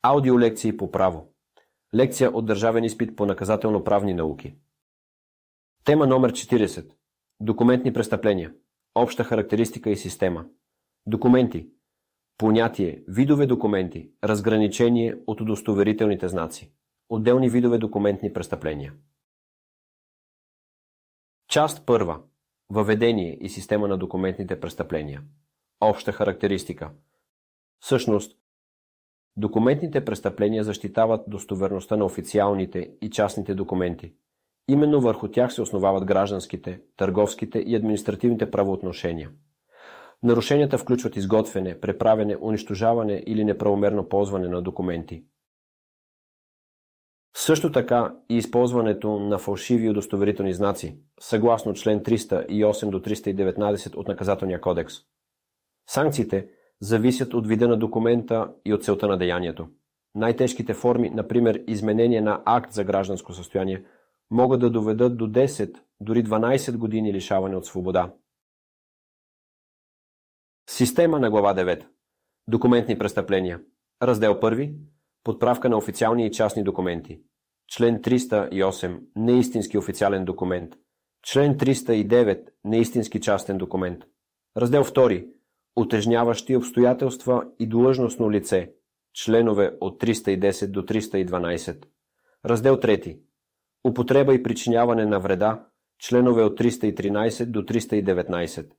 Аудиолекции по право. Лекция от държавен изпит по наказателно-правни науки. Тема номер 40. Документни престъпления. Обща характеристика и система. Документи. Понятие, видове документи, разграничение от удостоверителните знаци. Отделни видове документни престъпления. Част първа. Въведение и система на документните престъпления. Обща характеристика. Всъщност, документните престъпления защитават достоверността на официалните и частните документи. Именно върху тях се основават гражданските, търговските и административните правоотношения. Нарушенията включват изготвяне, преправяне, унищожаване или неправомерно ползване на документи. Също така и използването на фалшиви удостоверителни знаци, съгласно член 308 до 319 от Наказателния кодекс. Санкциите зависят от вида на документа и от целта на деянието. Най-тежките форми, например изменение на акт за гражданско състояние, могат да доведат до 10, дори 12 години лишаване от свобода. Система на глава 9. Документни престъпления. Раздел 1. Подправка на официални и частни документи. Член 308. Неистински официален документ. Член 309. Неистински частен документ. Раздел 2. Утежняващи обстоятелства и длъжностно лице. Членове от 310 до 312. Раздел 3. Употреба и причиняване на вреда. Членове от 313 до 319.